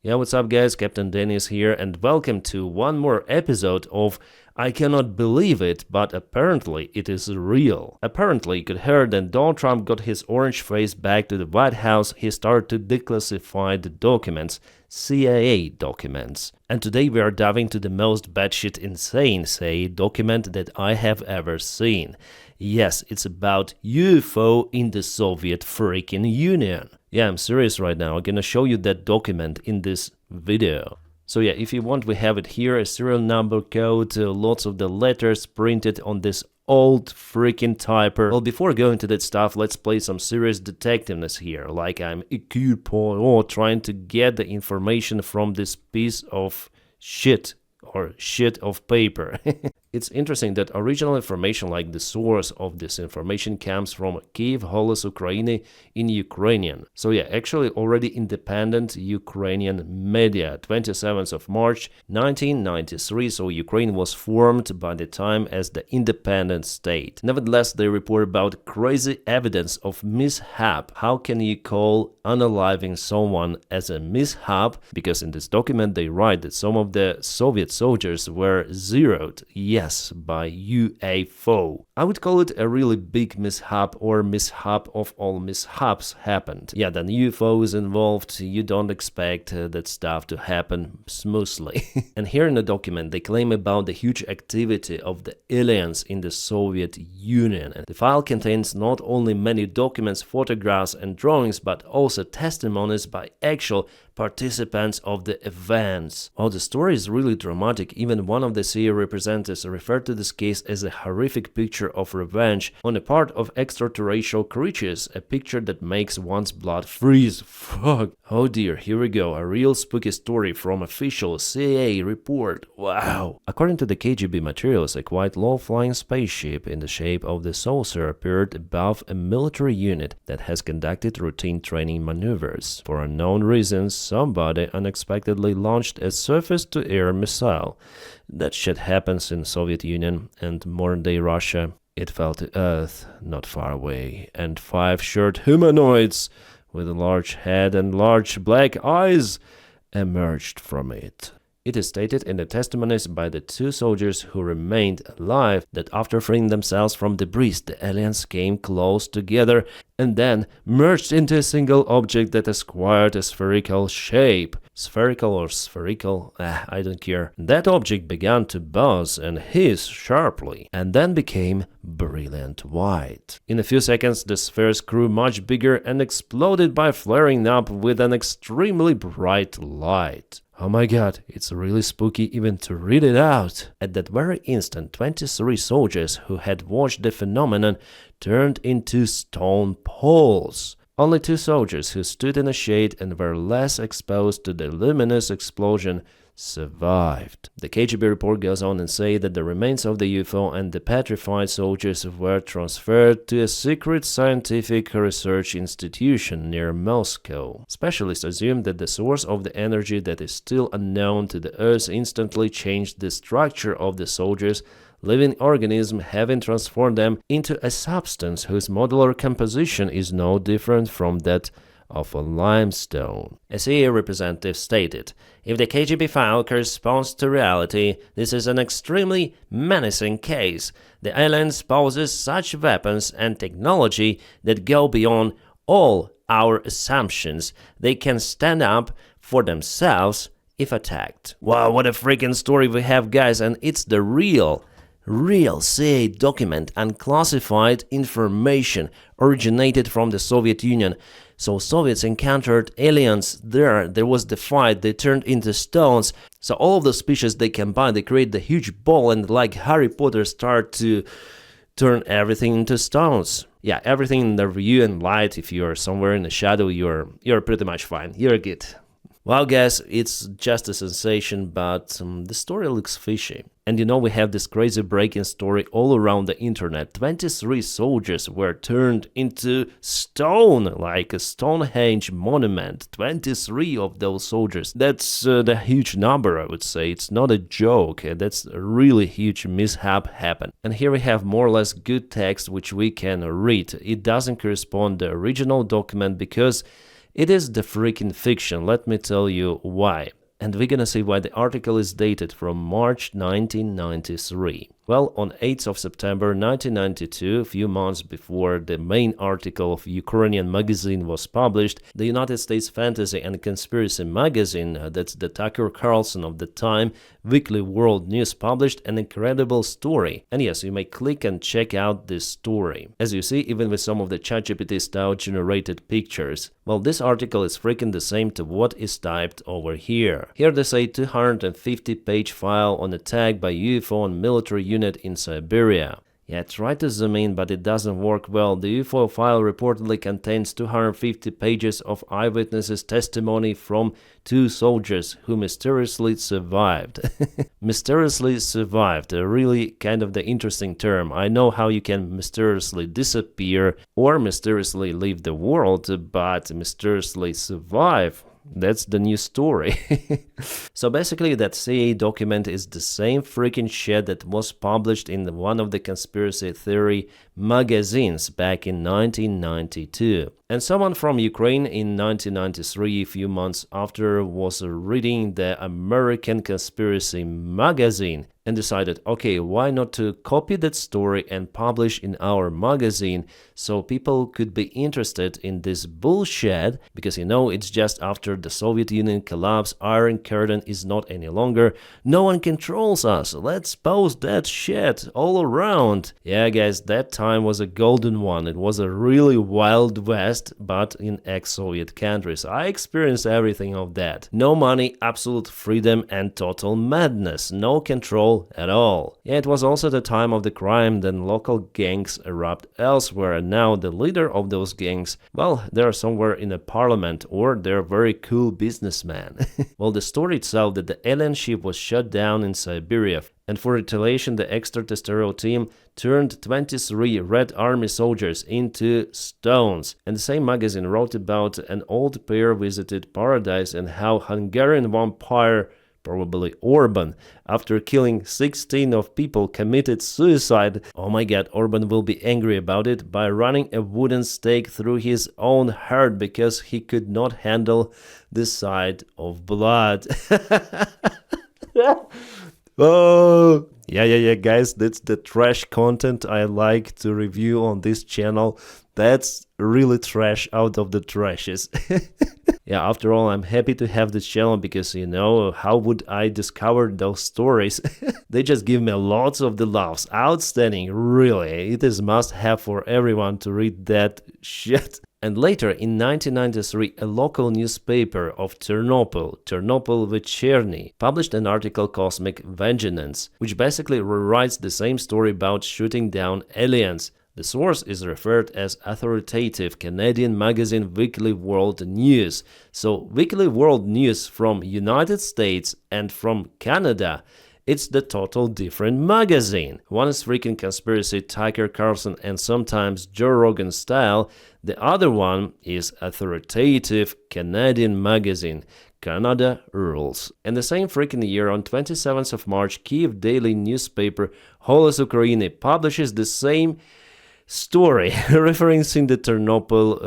Yeah, what's up guys, Captain Denys here, and welcome to one more episode of I Cannot Believe It, but apparently it is real. Apparently, you could hear that Donald Trump got his orange face back to the White House, he started to declassify the documents, CIA documents. And today we are diving to the most batshit insane CIA document that I have ever seen. Yes, it's about UFO in the Soviet freaking Union. Yeah, I'm serious right now. I'm gonna show you that document in this video. So yeah, if you want, we have it here, a serial number code, lots of the letters printed on this old freaking typer. Well, before going to that stuff, let's play some serious detectiveness here, like I'm Hercule Poirot trying to get the information from this piece of shit or shit of paper. It's interesting that original information, like the source of this information, comes from Kiev Holos Ukraini in Ukrainian. So yeah, actually already independent Ukrainian media, 27th of March 1993, so Ukraine was formed by the time as the independent state. Nevertheless, they report about crazy evidence of mishap. How can you call unaliving someone as a mishap? Because in this document they write that some of the Soviet soldiers were zeroed. Yes, by UFO. I would call it a really big mishap, or mishap of all mishaps happened. Yeah, then UFO is involved, you don't expect that stuff to happen smoothly. And here in the document they claim about the huge activity of the aliens in the Soviet Union. And the file contains not only many documents, photographs and drawings, but also testimonies by actual participants of the events. While the story is really dramatic, even one of the CIA representatives referred to this case as a horrific picture of revenge on the part of extraterrestrial creatures, a picture that makes one's blood freeze. Fuck. Oh dear, here we go, a real spooky story from official CIA report. Wow. According to the KGB materials, a quite low-flying spaceship in the shape of the saucer appeared above a military unit that has conducted routine training maneuvers. For unknown reasons, somebody unexpectedly launched a surface-to-air missile. That shit happens in Soviet Union and modern-day Russia. It fell to Earth, not far away, and 5 short humanoids with a large head and large black eyes emerged from it. It is stated in the testimonies by the 2 soldiers who remained alive that after freeing themselves from debris, the aliens came close together and then merged into a single object that acquired a spherical shape. Spherical or spherical, I don't care. That object began to buzz and hiss sharply, and then became brilliant white. In a few seconds, the spheres grew much bigger and exploded by flaring up with an extremely bright light. Oh my god, it's really spooky even to read it out. At that very instant, 23 soldiers who had watched the phenomenon turned into stone poles. Only 2 soldiers who stood in the shade and were less exposed to the luminous explosion survived. The KGB report goes on and say that the remains of the UFO and the petrified soldiers were transferred to a secret scientific research institution near Moscow. Specialists assume that the source of the energy that is still unknown to the Earth instantly changed the structure of the soldiers' living organism, having transformed them into a substance whose modular composition is no different from that of a limestone. A CIA representative stated, "If the KGB file corresponds to reality, this is an extremely menacing case. The aliens possess such weapons and technology that go beyond all our assumptions. They can stand up for themselves if attacked." Wow, what a freaking story we have, guys, and it's the real CIA document, unclassified information originated from the Soviet Union. So Soviets encountered aliens there was the fight, they turned into stones. So all of the species they combine, they create the huge ball, and like Harry Potter start to turn everything into stones. Yeah, everything in the view and light, if you're somewhere in the shadow, you're pretty much fine, you're good. Well guys, it's just a sensation, but the story looks fishy. And you know, we have this crazy breaking story all around the internet. 23 soldiers were turned into stone, like a Stonehenge monument. 23 of those soldiers. That's the huge number, I would say. It's not a joke. That's a really huge mishap happened. And here we have more or less good text which we can read. It doesn't correspond to the original document because It is the freaking fiction, let me tell you why. And we're gonna see why the article is dated from March 1993. Well, on 8th of September 1992, a few months before the main article of Ukrainian magazine was published, the United States Fantasy and Conspiracy magazine, that's the Tucker Carlson of the time, Weekly World News, published an incredible story. And yes, you may click and check out this story. As you see, even with some of the ChatGPT style generated pictures. Well, this article is freaking the same to what is typed over here. Here they say 250-page file on attack by UFO on military unit in Siberia. Yeah, try to zoom in, but it doesn't work well. The UFO file reportedly contains 250 pages of eyewitnesses' testimony from 2 soldiers who mysteriously survived. Mysteriously survived, really kind of the interesting term. I know how you can mysteriously disappear or mysteriously leave the world, but mysteriously survive? That's the new story. So basically that CIA document is the same freaking shit that was published in one of the conspiracy theory magazines back in 1992. And someone from Ukraine in 1993, a few months after, was reading the American Conspiracy magazine and decided, okay, why not to copy that story and publish in our magazine so people could be interested in this bullshit, because it's just after the Soviet Union collapse, Iron Curtain is not any longer, no one controls us, let's post that shit all around. Yeah guys, that time was a golden one. It was a really wild west, but in ex-Soviet countries. I experienced everything of that. No money, absolute freedom and total madness, no control at all. Yeah, it was also the time of the crime, then local gangs erupt elsewhere, and now the leader of those gangs, well, they're somewhere in a parliament or they're very cool businessmen. Well, the story itself that the alien ship was shut down in Siberia, and for retaliation the extraterrestrial team turned 23 Red Army soldiers into stones. And the same magazine wrote about an old pair visited paradise and how Hungarian vampire, probably Orban, after killing 16 of people, committed suicide. Oh my god, Orban will be angry about it by running a wooden stake through his own heart because he could not handle the sight of blood. Oh, yeah, guys, that's the trash content I like to review on this channel. That's really trash out of the trashes. Yeah, after all, I'm happy to have this channel because, how would I discover those stories? They just give me lots of the laughs. Outstanding, really. It is must-have for everyone to read that shit. And later, in 1993, a local newspaper of Ternopil, Ternopil Vecherny, published an article Cosmic Vengeance, which basically rewrites the same story about shooting down aliens. The source is referred as authoritative Canadian magazine Weekly World News. So Weekly World News from United States and from Canada. It's the total different magazine. One is freaking conspiracy Tucker Carlson and sometimes Joe Rogan style. The other one is authoritative Canadian magazine. Canada rules. And the same freaking year, on 27th of March, Kiev daily newspaper Holos Ukraini publishes the same story referencing the Ternopil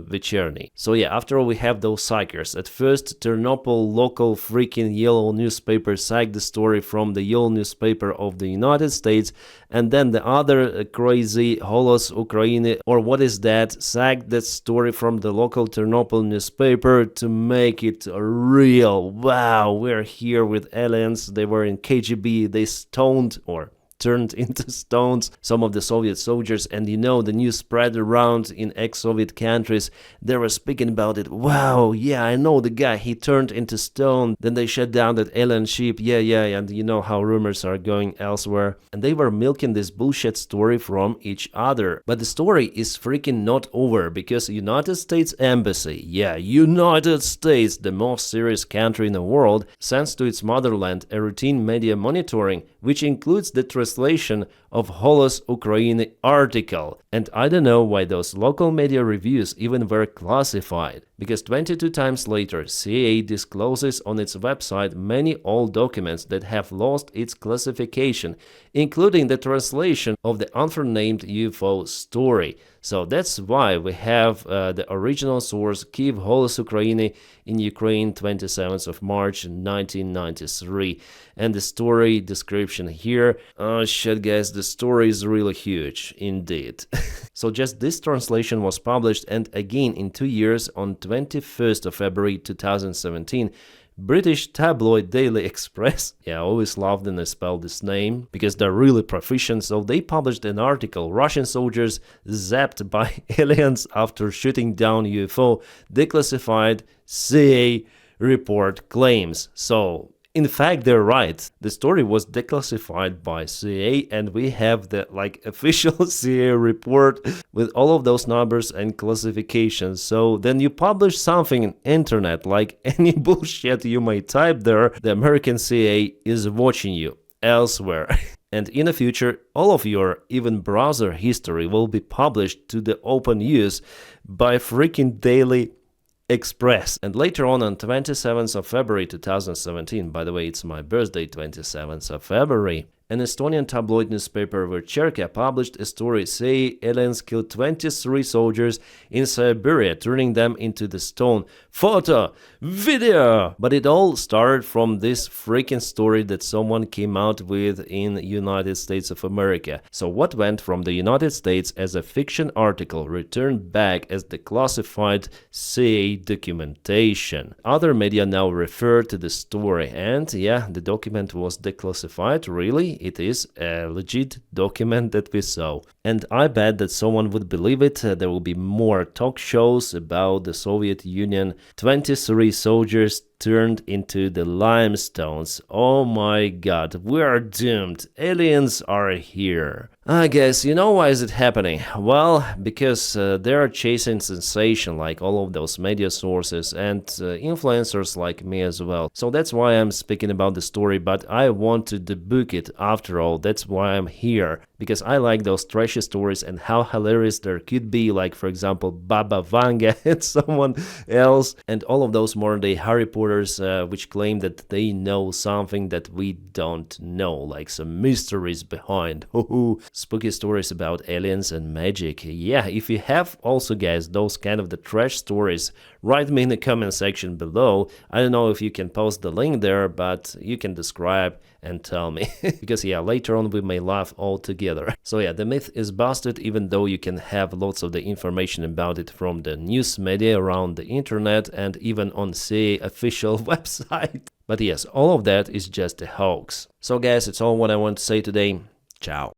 Vecherny. So yeah, after all, we have those psychers. At first, Ternopil local freaking yellow newspaper psyched the story from the yellow newspaper of the United States, and then the other crazy Holos Ukraini, or what is that, psyched that story from the local Ternopil newspaper to make it real. Wow, we're here with aliens. They were in KGB, they stoned or turned into stones some of the Soviet soldiers, and the news spread around in ex-Soviet countries. They were speaking about it. Wow, yeah, I know the guy, he turned into stone. Then they shut down that alien ship. Yeah, and you know how rumors are going elsewhere. And they were milking this bullshit story from each other. But the story is freaking not over, because United States Embassy, yeah, United States, the most serious country in the world, sends to its motherland a routine media monitoring, which includes the translation of Holos Ukraini article. And I don't know why those local media reviews even were classified, because 22 times later CIA discloses on its website many old documents that have lost its classification, including the translation of the unnamed UFO story. So that's why we have the original source, Kyiv Голос України in Ukraine, 27th of March 1993. And the story description here. Oh shit, guys, the story is really huge, indeed. So just this translation was published, and again in 2 years, on 21st of February 2017, British tabloid Daily Express, yeah, I always loved when I spelled this name, because they're really proficient, so they published an article, Russian soldiers zapped by aliens after shooting down UFO, declassified CIA report claims. So, in fact, they're right. The story was declassified by CIA, and we have the official CIA report with all of those numbers and classifications. So then you publish something on internet, like any bullshit you may type there, the American CIA is watching you elsewhere. And in the future, all of your even browser history will be published to the open use by freaking Daily Express. And later on 27th of February 2017, by the way, it's my birthday, 27th of February, an Estonian tabloid newspaper Vecherka published a story saying aliens killed 23 soldiers in Siberia, turning them into the stone. Photo! Video! But it all started from this freaking story that someone came out with in the United States of America. So what went from the United States as a fiction article returned back as the classified CIA documentation. Other media now refer to the story, and yeah, the document was declassified, really. It is a legit document that we saw. And I bet that someone would believe it. There will be more talk shows about the Soviet Union. 23 soldiers turned into the limestones. Oh my god, we are doomed. Aliens are here. I guess you know why is it happening? Well, because they are chasing sensation like all of those media sources and influencers like me as well. So that's why I'm speaking about the story, but I want to debunk it after all. That's why I'm here. Because I like those trashy stories and how hilarious there could be, like for example Baba Vanga and someone else, and all of those modern day Harry Potters which claim that they know something that we don't know, like some mysteries behind. Spooky stories about aliens and magic. Yeah, if you have also, guys, those kind of the trash stories, write me in the comment section below. I don't know if you can post the link there, but you can describe and tell me. Because yeah, later on we may laugh all together. So yeah, the myth is busted, even though you can have lots of the information about it from the news media around the internet and even on CIA official website. But yes, all of that is just a hoax. So guys, it's all what I want to say today. Ciao.